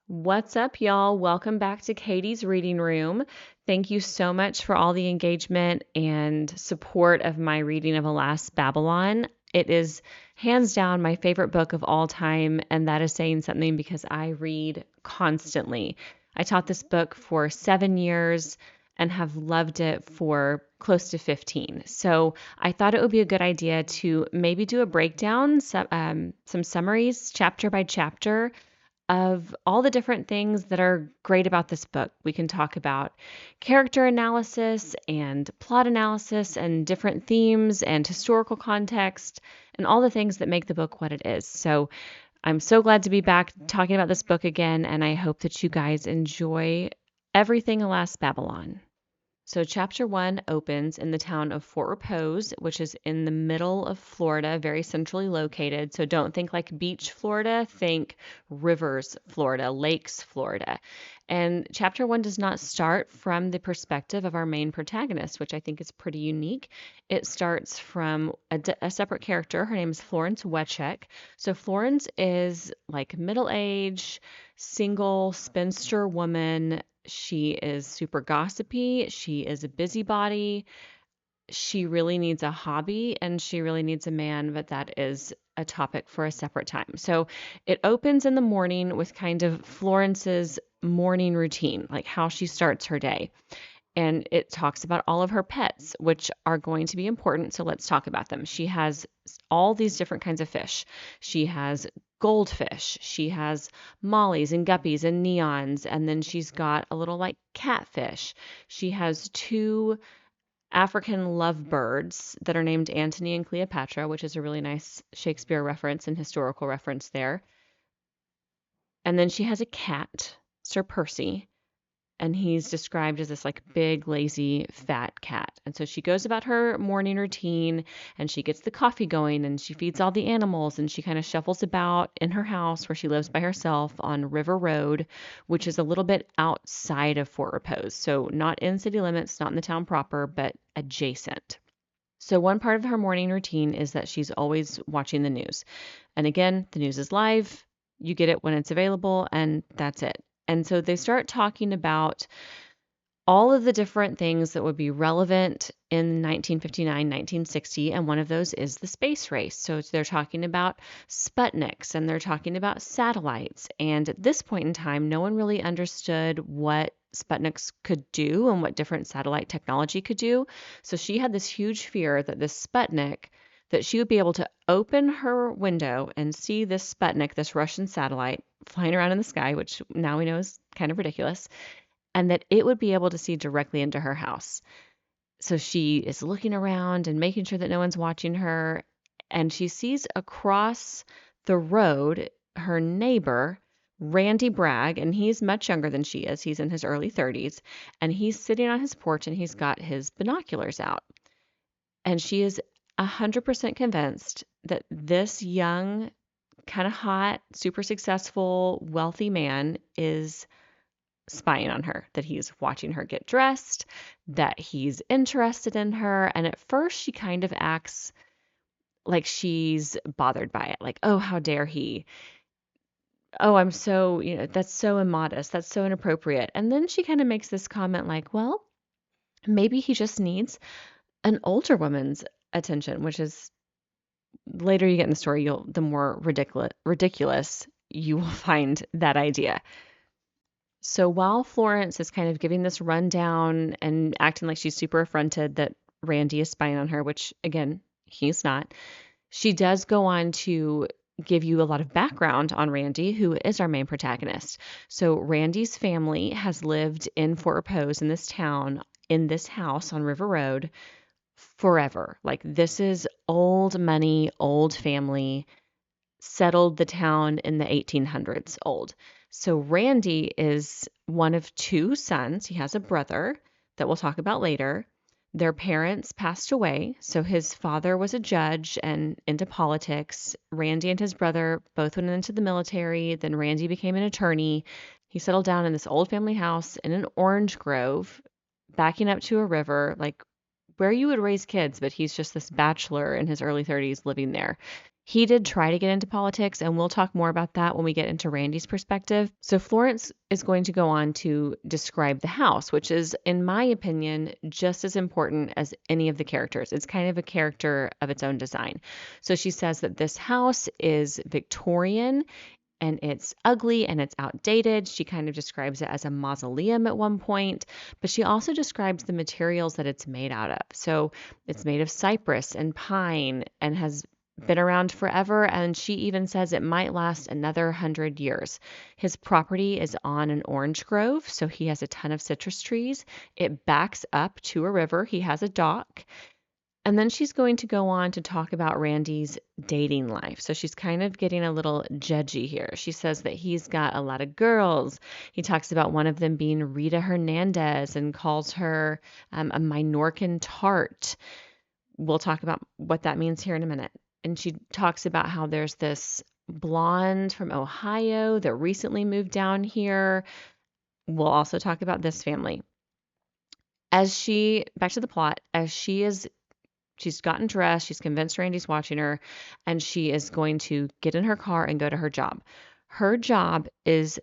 What's up, y'all? Welcome back to Katie's Reading Room. Thank you so much for all the engagement and support of my reading of Alas Babylon. It is hands down my favorite book of all time, and that is saying something because I read constantly. I taught this book for 7 years and have loved it for close to 15. So I thought it would be a good idea to maybe do a breakdown, some summaries, chapter by chapter of all the different things that are great about this book. We can talk about character analysis and plot analysis and different themes and historical context and all the things that make the book what it is. So I'm so glad to be back talking about this book again, and I hope that you guys enjoy everything Alas Babylon. So, chapter one opens in the town of Fort Repose, which is in the middle of Florida, very centrally located. So, don't think like beach Florida, think rivers Florida, lakes Florida. And chapter one does not start from the perspective of our main protagonist, which I think is pretty unique. It starts from a separate character. Her name is Florence Wechek. So, Florence is like middle age, single, spinster woman. She is super gossipy. She is a busybody. She really needs a hobby and she really needs a man, but that is a topic for a separate time. So it opens in the morning with kind of Florence's morning routine, like how she starts her day. And it talks about all of her pets, which are going to be important. So let's talk about them. She has all these different kinds of fish. She has goldfish. She has mollies and guppies and neons. And then she's got a little like catfish. She has two African lovebirds that are named Antony and Cleopatra, which is a really nice Shakespeare reference and historical reference there. And then she has a cat, Sir Percy, and he's described as this like big, lazy, fat cat. And so she goes about her morning routine and she gets the coffee going and she feeds all the animals and she kind of shuffles about in her house where she lives by herself on River Road, which is a little bit outside of Fort Repose. So not in city limits, not in the town proper, but adjacent. So, one part of her morning routine is that she's always watching the news. And again, the news is live. You get it when it's available, and that's it. And so they start talking about all of the different things that would be relevant in 1959, 1960, and one of those is the space race. So they're talking about Sputniks and they're talking about satellites. And at this point in time, no one really understood what Sputniks could do and what different satellite technology could do. So she had this huge fear that this Sputnik, that she would be able to open her window and see this Sputnik, this Russian satellite, flying around in the sky, which now we know is kind of ridiculous, and that it would be able to see directly into her house. So she is looking around and making sure that no one's watching her, and she sees across the road her neighbor, Randy Bragg, and he's much younger than she is. He's in his early 30s, and he's sitting on his porch and he's got his binoculars out. And she is 100% convinced that this young, kind of hot, super successful, wealthy man is spying on her, that he's watching her get dressed, that he's interested in her. And at first, she kind of acts like she's bothered by it, like, oh, how dare he? Oh, I'm so, that's so immodest. That's so inappropriate. And then she kind of makes this comment like, well, maybe he just needs an older woman's attention, which is later you get in the story, the more ridiculous you will find that idea. So while Florence is kind of giving this rundown and acting like she's super affronted that Randy is spying on her, which again, he's not, she does go on to give you a lot of background on Randy, who is our main protagonist. So Randy's family has lived in Fort Repose in this town, in this house on River Road forever. Like this is old money, old family, settled the town in the 1800s old. So Randy is one of two sons. He has a brother that we'll talk about later. Their parents passed away. So his father was a judge and into politics. Randy and his brother both went into the military. Then Randy became an attorney. He settled down in this old family house in an orange grove, backing up to a river, like where you would raise kids, but he's just this bachelor in his early 30s living there. He did try to get into politics, and we'll talk more about that when we get into Randy's perspective. So, Florence is going to go on to describe the house, which is, in my opinion, just as important as any of the characters. It's kind of a character of its own design. So, she says that this house is Victorian and it's ugly and it's outdated. She kind of describes it as a mausoleum at one point, but she also describes the materials that it's made out of. So it's made of cypress and pine and has been around forever, and she even says it might last another 100 years. His property is on an orange grove, so he has a ton of citrus trees. It backs up to a river. He has a dock. And then she's going to go on to talk about Randy's dating life. So she's kind of getting a little judgy here. She says that he's got a lot of girls. He talks about one of them being Rita Hernandez and calls her a Minorcan tart. We'll talk about what that means here in a minute. And she talks about how there's this blonde from Ohio that recently moved down here. We'll also talk about this family. Back to the plot, she's gotten dressed, she's convinced Randy's watching her, and she is going to get in her car and go to her job. Her job is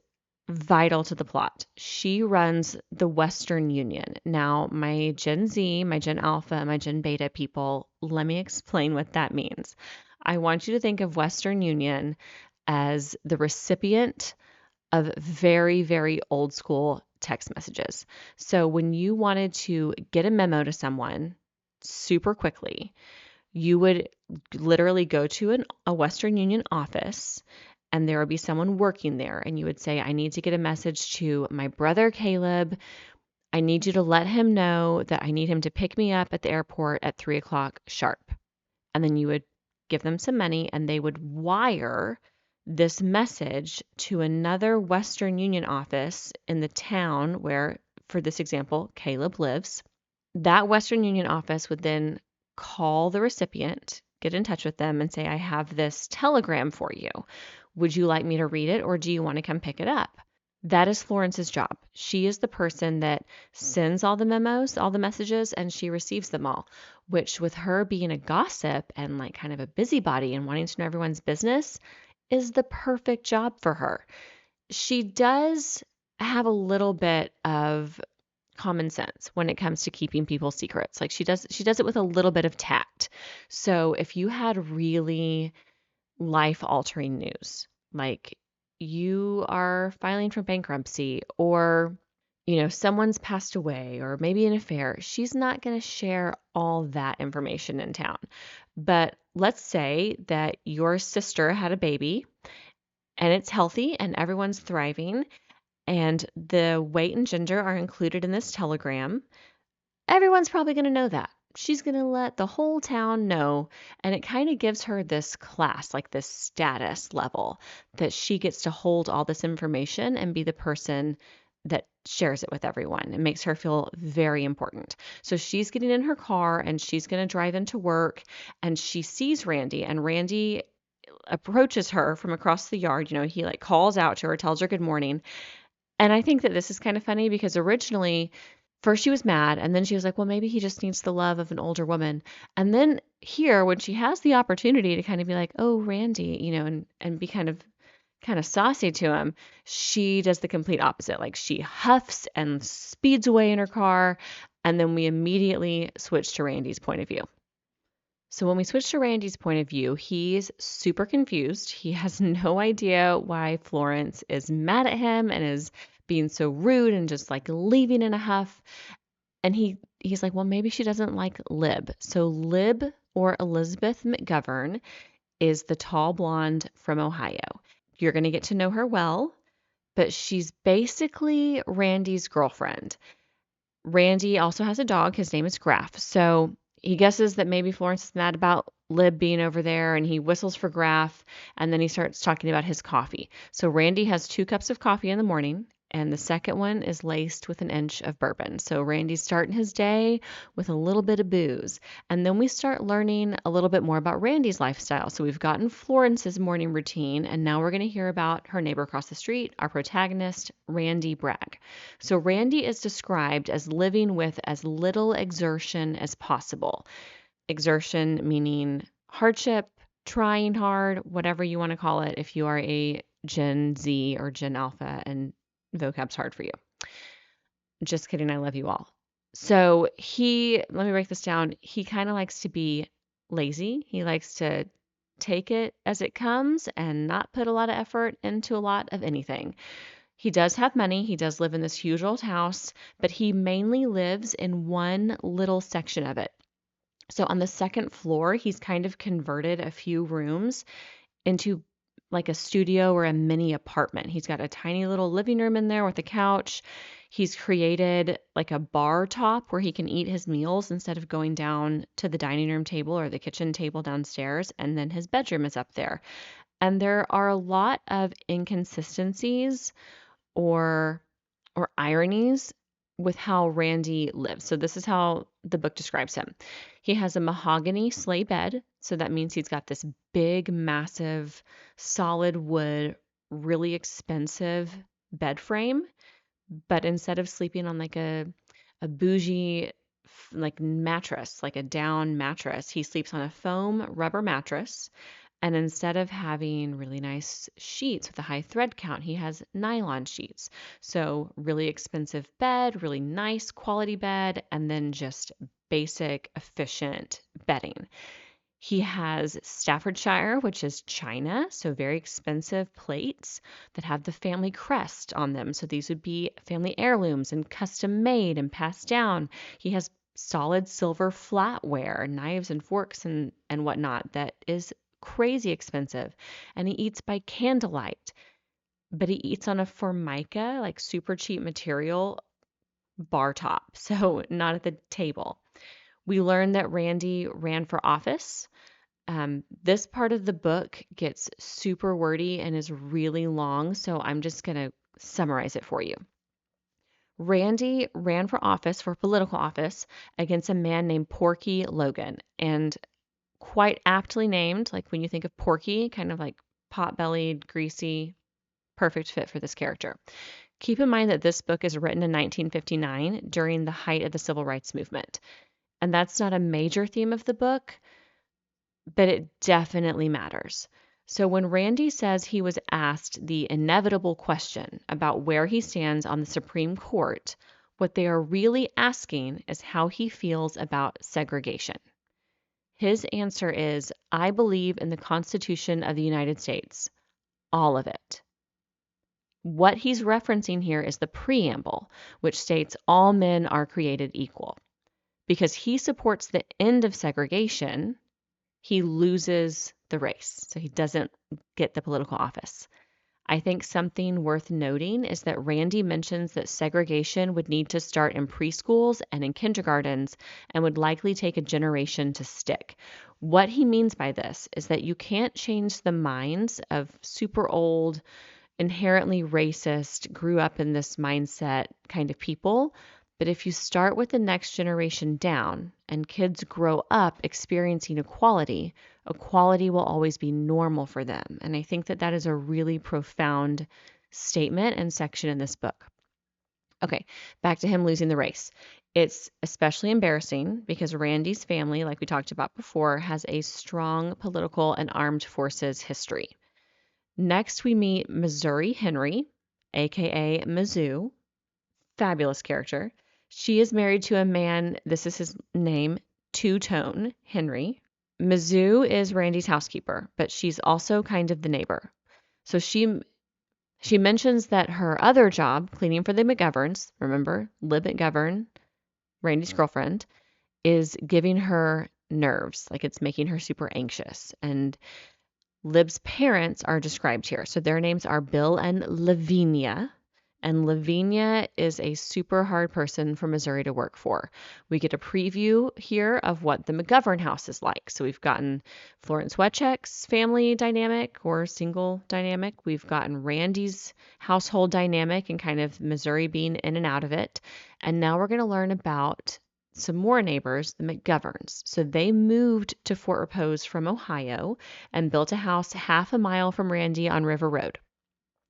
vital to the plot. She runs the Western Union. Now, my Gen Z, my Gen Alpha, and my Gen Beta people, let me explain what that means. I want you to think of Western Union as the recipient of very, very old school text messages. So when you wanted to get a memo to someone super quickly, you would literally go to a Western Union office and there would be someone working there, and you would say, I need to get a message to my brother Caleb. I need you to let him know that I need him to pick me up at the airport at 3 o'clock sharp. And then you would give them some money and they would wire this message to another Western Union office in the town where, for this example, Caleb lives. That Western Union office would then call the recipient, get in touch with them, and say, I have this telegram for you. Would you like me to read it, or do you want to come pick it up? That is Florence's job. She is the person that sends all the memos, all the messages, and she receives them all, which, with her being a gossip and like kind of a busybody and wanting to know everyone's business, is the perfect job for her. She does have a little bit of common sense when it comes to keeping people's secrets. Like she does it with a little bit of tact. So if you had really life-altering news, like you are filing for bankruptcy, or someone's passed away, or maybe an affair, she's not going to share all that information in town. But let's say that your sister had a baby and it's healthy and everyone's thriving, and the weight and gender are included in this telegram. Everyone's probably going to know that. She's going to let the whole town know, and it kind of gives her this class, like this status level, that she gets to hold all this information and be the person that shares it with everyone. It makes her feel very important. So she's getting in her car and she's going to drive into work, and she sees Randy, and Randy approaches her from across the yard. He like calls out to her, tells her good morning. And I think that this is kind of funny because originally, first she was mad, and then she was like, well, maybe he just needs the love of an older woman. And then here, when she has the opportunity to kind of be like, oh, Randy, and be kind of saucy to him, she does the complete opposite. Like she huffs and speeds away in her car, and then we immediately switch to Randy's point of view. So when we switch to Randy's point of view, he's super confused. He has no idea why Florence is mad at him and is being so rude and just like leaving in a huff. And he's like, well, maybe she doesn't like Lib. So Lib, or Elizabeth McGovern, is the tall blonde from Ohio. You're going to get to know her well, but she's basically Randy's girlfriend. Randy also has a dog. His name is Graf. So he guesses that maybe Florence is mad about Lib being over there, and he whistles for Graf, and then he starts talking about his coffee. So Randy has 2 cups of coffee in the morning, and the second one is laced with an inch of bourbon. So Randy's starting his day with a little bit of booze. And then we start learning a little bit more about Randy's lifestyle. So we've gotten Florence's morning routine, and now we're going to hear about her neighbor across the street, our protagonist, Randy Bragg. So Randy is described as living with as little exertion as possible. Exertion meaning hardship, trying hard, whatever you want to call it, if you are a Gen Z or Gen Alpha and vocab's hard for you. Just kidding, I love you all. So let me break this down. He kind of likes to be lazy. He likes to take it as it comes and not put a lot of effort into a lot of anything. He does have money. He does live in this huge old house, but he mainly lives in one little section of it. So on the second floor, he's kind of converted a few rooms into like a studio or a mini apartment. He's got a tiny little living room in there with a couch. He's created like a bar top where he can eat his meals instead of going down to the dining room table or the kitchen table downstairs. And then his bedroom is up there. And there are a lot of inconsistencies or ironies with how Randy lives. So this is how the book describes him. He has a mahogany sleigh bed, so that means he's got this big, massive, solid wood, really expensive bed frame, but instead of sleeping on like a bougie like mattress, like a down mattress, he sleeps on a foam rubber mattress. And instead of having really nice sheets with a high thread count, he has nylon sheets. So, really expensive bed, really nice quality bed, and then just basic, efficient bedding. He has Staffordshire, which is china, so very expensive plates that have the family crest on them. So, these would be family heirlooms and custom made and passed down. He has solid silver flatware, knives and forks and whatnot that is crazy expensive. And he eats by candlelight, but he eats on a formica, like super cheap material bar top, so not at the table. We learn that Randy ran for office. This part of the book gets super wordy and is really long, so I'm just going to summarize it for you. Randy ran for office, for political office, against a man named Porky Logan. And quite aptly named, like when you think of Porky, kind of like pot-bellied, greasy, perfect fit for this character. Keep in mind that this book is written in 1959 during the height of the civil rights movement. And that's not a major theme of the book, but it definitely matters. So when Randy says he was asked the inevitable question about where he stands on the Supreme Court, what they are really asking is how he feels about segregation. His answer is, I believe in the Constitution of the United States, all of it. What he's referencing here is the preamble, which states all men are created equal. Because he supports the end of segregation, he loses the race, so he doesn't get the political office. I think something worth noting is that Randy mentions that segregation would need to start in preschools and in kindergartens and would likely take a generation to stick. What he means by this is that you can't change the minds of super old, inherently racist, grew up in this mindset kind of people. But if you start with the next generation down and kids grow up experiencing equality, equality will always be normal for them. And I think that that is a really profound statement and section in this book. Okay, back to him losing the race. It's especially embarrassing because Randy's family, like we talked about before, has a strong political and armed forces history. Next, we meet Missouri Henry, aka Mizzou, fabulous character. She is married to a man, this is his name, Two Tone Henry. Mizzou is Randy's housekeeper, but she's also kind of the neighbor. So she mentions that her other job, cleaning for the McGoverns, remember, Lib McGovern, Randy's girlfriend, is giving her nerves, like it's making her super anxious. And Lib's parents are described here. So their names are Bill and Lavinia. And Lavinia is a super hard person for Missouri to work for. We get a preview here of what the McGovern house is like. So we've gotten Florence Wetcheck's family dynamic or single dynamic. We've gotten Randy's household dynamic and kind of Missouri being in and out of it. And now we're going to learn about some more neighbors, the McGoverns. So they moved to Fort Repose from Ohio and built a house half a mile from Randy on River Road.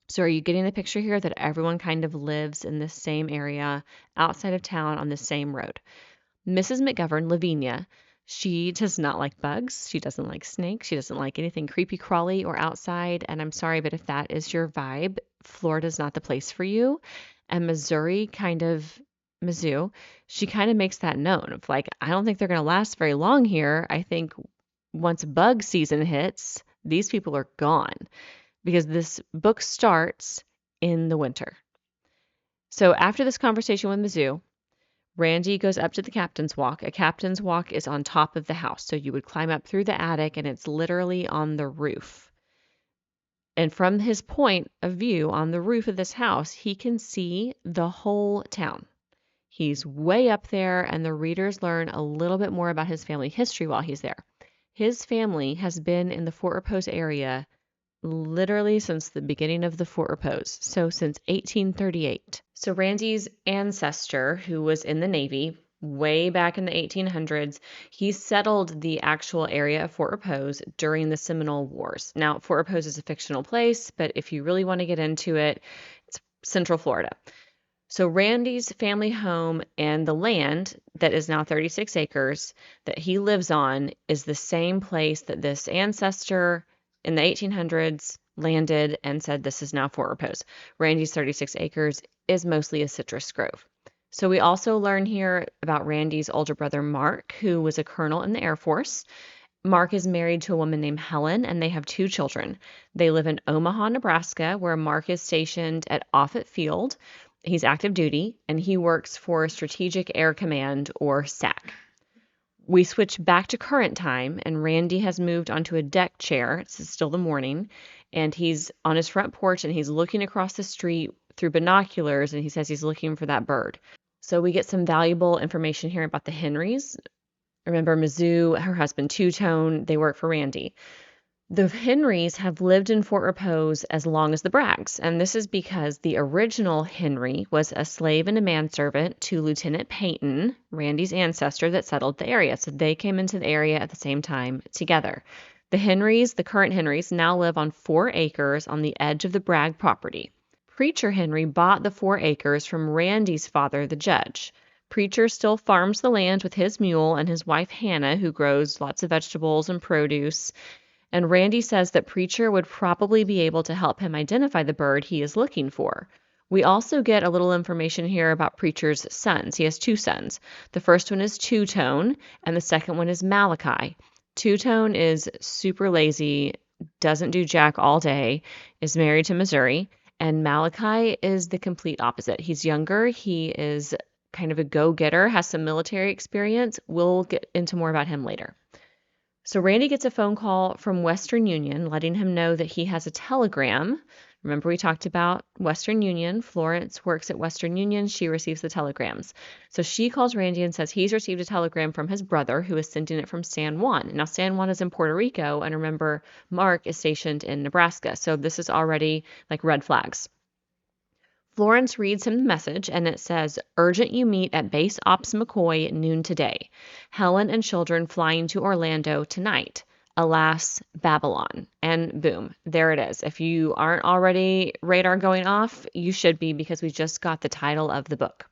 So are you getting the picture here that everyone kind of lives in the same area outside of town on the same road? Mrs. McGovern, Lavinia, She does not like bugs. She doesn't like snakes. She doesn't like anything creepy crawly or outside. And I'm sorry, but if that is your vibe, Florida's not the place for you. And Mizzou, she kind of makes that known of like, I don't think they're going to last very long here. I think once bug season hits, these people are gone because this book starts in the winter. So after this conversation with Mizzou, Randy goes up to the captain's walk. A captain's walk is on top of the house. So you would climb up through the attic and it's literally on the roof. And from his point of view on the roof of this house, he can see the whole town. He's way up there, and the readers learn a little bit more about his family history while he's there. His family has been in the Fort Repose area literally since the beginning of the Fort Repose, so since 1838. So Randy's ancestor, who was in the Navy way back in the 1800s, he settled the actual area of Fort Repose during the Seminole Wars. Now, Fort Repose is a fictional place, but if you really want to get into it, it's Central Florida. So Randy's family home and the land that is now 36 acres that he lives on is the same place that this ancestor in the 1800s landed and said this is now Fort Repose. Randy's 36 acres is mostly a citrus grove. So we also learn here about Randy's older brother Mark, who was a colonel in the Air Force. Mark is married to a woman named Helen, and they have 2 children. They live in Omaha, Nebraska, where Mark is stationed at Offutt Field. He's active duty, and he works for Strategic Air Command, or SAC. We switch back to current time, and Randy has moved onto a deck chair. It's still the morning, and he's on his front porch, and he's looking across the street through binoculars, and he says he's looking for that bird. So we get some valuable information here about the Henrys. Remember, Mizzou, her husband Two-Tone, they work for Randy. The Henrys have lived in Fort Repose as long as the Braggs, and this is because the original Henry was a slave and a manservant to Lieutenant Peyton, Randy's ancestor, that settled the area. So they came into the area at the same time together. The Henrys, the current Henrys, now live on 4 acres on the edge of the Bragg property. Preacher Henry bought the 4 acres from Randy's father, the judge. Preacher still farms the land with his mule and his wife Hannah, who grows lots of vegetables and produce. And Randy says that Preacher would probably be able to help him identify the bird he is looking for. We also get a little information here about Preacher's sons. He has 2 sons. The first one is Two-Tone, and the second one is Malachi. Two-Tone is super lazy, doesn't do jack all day, is married to Missouri, and Malachi is the complete opposite. He's younger, he is kind of a go-getter, has some military experience. We'll get into more about him later. So Randy gets a phone call from Western Union letting him know that he has a telegram. Remember, we talked about Western Union. Florence works at Western Union. She receives the telegrams. So she calls Randy and says he's received a telegram from his brother, who is sending it from San Juan. Now, San Juan is in Puerto Rico, and remember, Mark is stationed in Nebraska. So this is already like red flags. Florence reads him the message, and it says, "Urgent you meet at Base Ops McCoy noon today. Helen and children flying to Orlando tonight. Alas, Babylon." And boom, there it is. If you aren't already radar going off, you should be, because we just got the title of the book.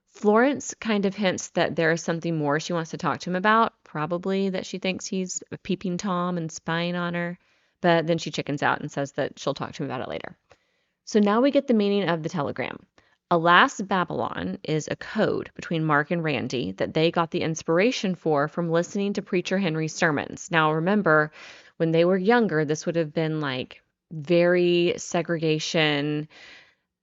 Florence kind of hints that there is something more she wants to talk to him about, probably that she thinks he's a peeping Tom and spying on her, but then she chickens out and says that she'll talk to him about it later. So now we get the meaning of the telegram. Alas, Babylon is a code between Mark and Randy that they got the inspiration for from listening to Preacher Henry's sermons. Now, remember, when they were younger, this would have been like very segregation.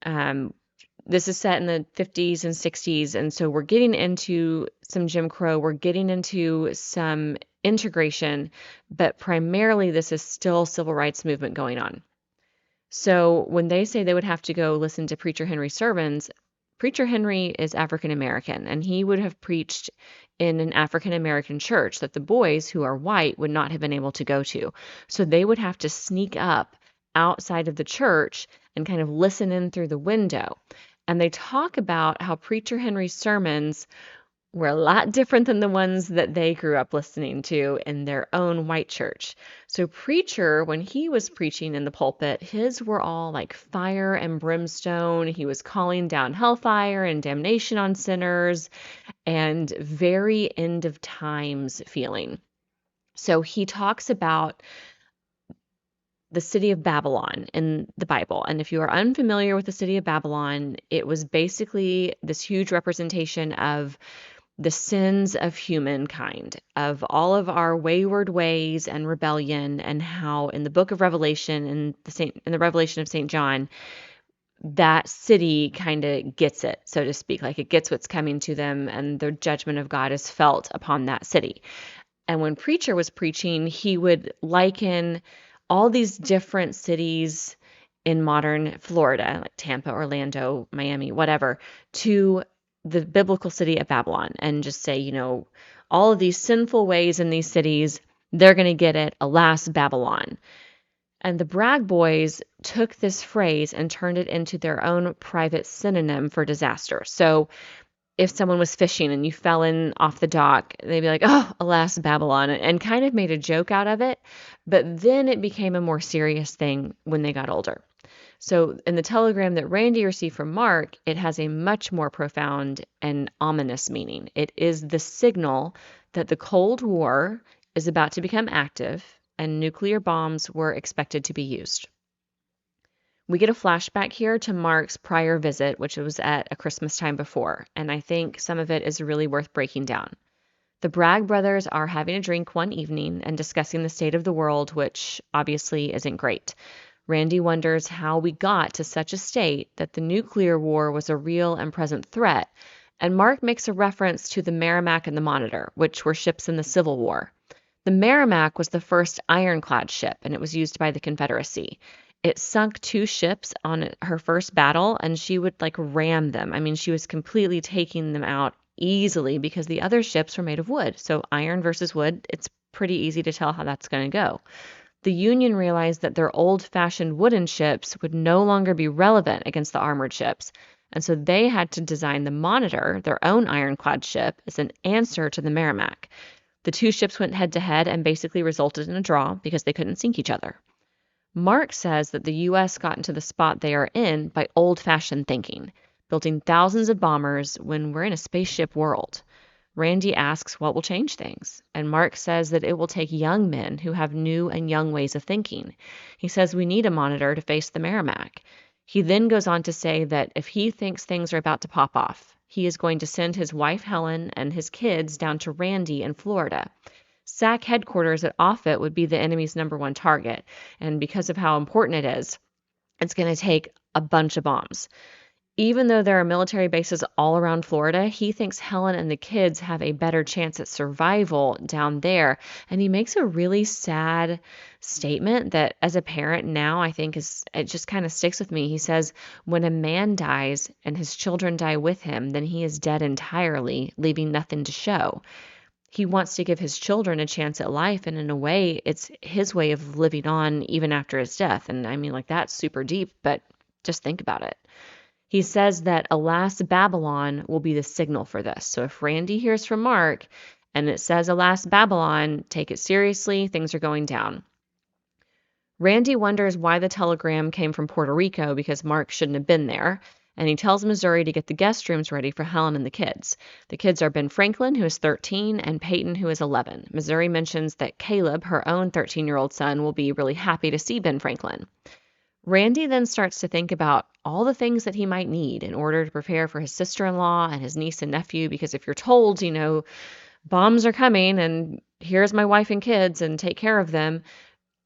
This is set in the 50s and 60s, and so we're getting into some Jim Crow. We're getting into some integration, but primarily this is still civil rights movement going on. So when they say they would have to go listen to Preacher Henry's sermons, Preacher Henry is African American, and he would have preached in an African American church that the boys who are white would not have been able to go to. So they would have to sneak up outside of the church and kind of listen in through the window. And they talk about how Preacher Henry's sermons were a lot different than the ones that they grew up listening to in their own white church. So, Preacher, when he was preaching in the pulpit, his were all like fire and brimstone. He was calling down hellfire and damnation on sinners and very end of times feeling. So, he talks about the city of Babylon in the Bible. And if you are unfamiliar with the city of Babylon, it was basically this huge representation of the sins of humankind, of all of our wayward ways and rebellion, and how in the book of Revelation and in the Revelation of St. John, that city kind of gets it, so to speak, like it gets what's coming to them, and the judgment of God is felt upon that city. And when Preacher was preaching, he would liken all these different cities in modern Florida, like Tampa, Orlando, Miami, whatever, to the biblical city of Babylon and just say, all of these sinful ways in these cities, they're going to get it. Alas, Babylon. And the Bragg boys took this phrase and turned it into their own private synonym for disaster. So if someone was fishing and you fell in off the dock, they'd be like, oh, alas, Babylon, and kind of made a joke out of it. But then it became a more serious thing when they got older. So in the telegram that Randy received from Mark, it has a much more profound and ominous meaning. It is the signal that the Cold War is about to become active and nuclear bombs were expected to be used. We get a flashback here to Mark's prior visit, which was at a Christmas time before, and I think some of it is really worth breaking down. The Bragg brothers are having a drink one evening and discussing the state of the world, which obviously isn't great. Randy wonders how we got to such a state that the nuclear war was a real and present threat, and Mark makes a reference to the Merrimack and the Monitor, which were ships in the Civil War. The Merrimack was the first ironclad ship, and it was used by the Confederacy. It sunk 2 ships on her first battle, and she would like ram them. I mean, she was completely taking them out easily because the other ships were made of wood. So iron versus wood, it's pretty easy to tell how that's going to go. The Union realized that their old-fashioned wooden ships would no longer be relevant against the armored ships, and so they had to design the Monitor, their own ironclad ship, as an answer to the Merrimack. The 2 ships went head-to-head and basically resulted in a draw because they couldn't sink each other. Mark says that the U.S. got into the spot they are in by old-fashioned thinking, building thousands of bombers when we're in a spaceship world. Randy asks what will change things, and Mark says that it will take young men who have new and young ways of thinking. He says we need a Monitor to face the Merrimack. He then goes on to say that if he thinks things are about to pop off, he is going to send his wife Helen and his kids down to Randy in Florida. SAC headquarters at Offutt would be the enemy's #1 target, and because of how important it is, it's going to take a bunch of bombs. Even though there are military bases all around Florida, he thinks Helen and the kids have a better chance at survival down there. And he makes a really sad statement that as a parent now, I think it just kind of sticks with me. He says, when a man dies and his children die with him, then he is dead entirely, leaving nothing to show. He wants to give his children a chance at life, and in a way, it's his way of living on even after his death. And I mean, like, that's super deep, but just think about it. He says that alas, Babylon will be the signal for this. So if Randy hears from Mark and it says alas, Babylon, take it seriously, things are going down. Randy wonders why the telegram came from Puerto Rico because Mark shouldn't have been there, and he tells Missouri to get the guest rooms ready for Helen and the kids. The kids are Ben Franklin, who is 13, and Peyton, who is 11. Missouri mentions that Caleb, her own 13-year-old son, will be really happy to see Ben Franklin. Randy then starts to think about all the things that he might need in order to prepare for his sister-in-law and his niece and nephew, because if you're told, bombs are coming and here's my wife and kids and take care of them,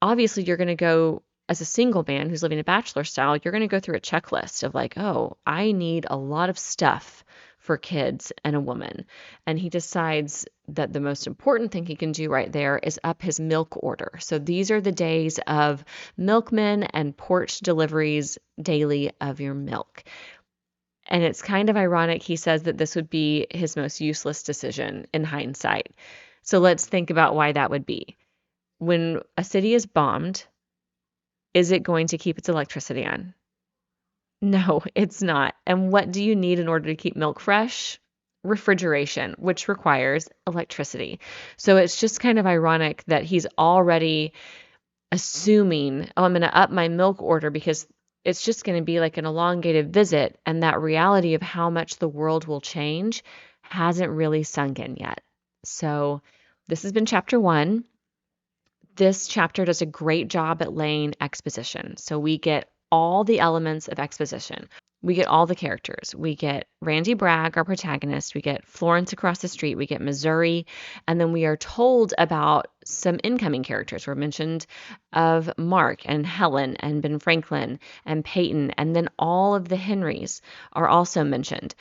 obviously you're going to go, as a single man who's living a bachelor style, you're going to go through a checklist of like, oh, I need a lot of stuff for kids and a woman. And he decides that the most important thing he can do right there is up his milk order. So these are the days of milkmen and porch deliveries daily of your milk. And it's kind of ironic he says that this would be his most useless decision in hindsight. So let's think about why that would be. When a city is bombed, is it going to keep its electricity on? No, it's not. And what do you need in order to keep milk fresh? refrigeration, which requires electricity. So it's just kind of ironic that he's already assuming, oh, I'm going to up my milk order because it's just going to be like an elongated visit. And that reality of how much the world will change hasn't really sunk in yet. So this has been chapter 1. This chapter does a great job at laying exposition. So we get all the elements of exposition. We get all the characters. We get Randy Bragg, our protagonist. We get Florence across the street. We get Missouri. And then we are told about some incoming characters. We're mentioned of Mark and Helen and Ben Franklin and Peyton. And then all of the Henrys are also mentioned.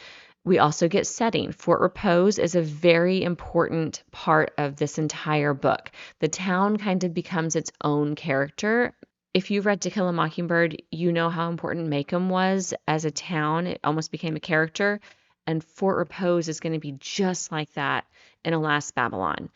We also get setting. Fort Repose is a very important part of this entire book. The town kind of becomes its own character. If you've read To Kill a Mockingbird, you know how important Macomb was as a town. It almost became a character. And Fort Repose is going to be just like that in Alas, Babylon.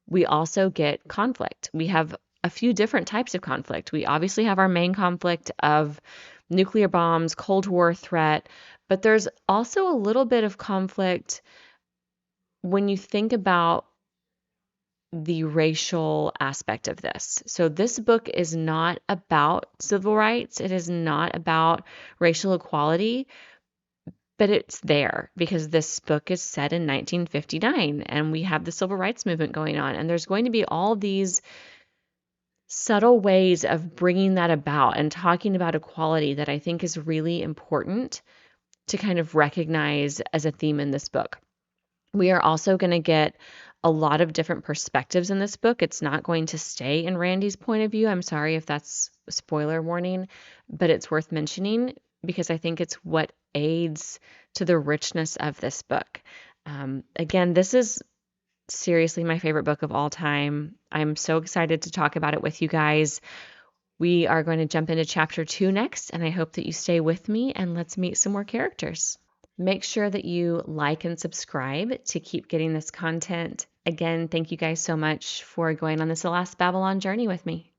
We also get conflict. We have a few different types of conflict. We obviously have our main conflict of nuclear bombs, Cold War threat, but there's also a little bit of conflict when you think about the racial aspect of this. So this book is not about civil rights. It is not about racial equality, but it's there because this book is set in 1959 and we have the civil rights movement going on. And there's going to be all these subtle ways of bringing that about and talking about equality that I think is really important to kind of recognize as a theme in this book. We are also going to get a lot of different perspectives in this book. It's not going to stay in Randy's point of view. I'm sorry if that's a spoiler warning, but it's worth mentioning because I think it's what aids to the richness of this book. Again, this is seriously my favorite book of all time. I'm so excited to talk about it with you guys. We are going to jump into chapter 2 next, and I hope that you stay with me and let's meet some more characters. Make sure that you like and subscribe to keep getting this content. Again, thank you guys so much for going on this Alas Babylon journey with me.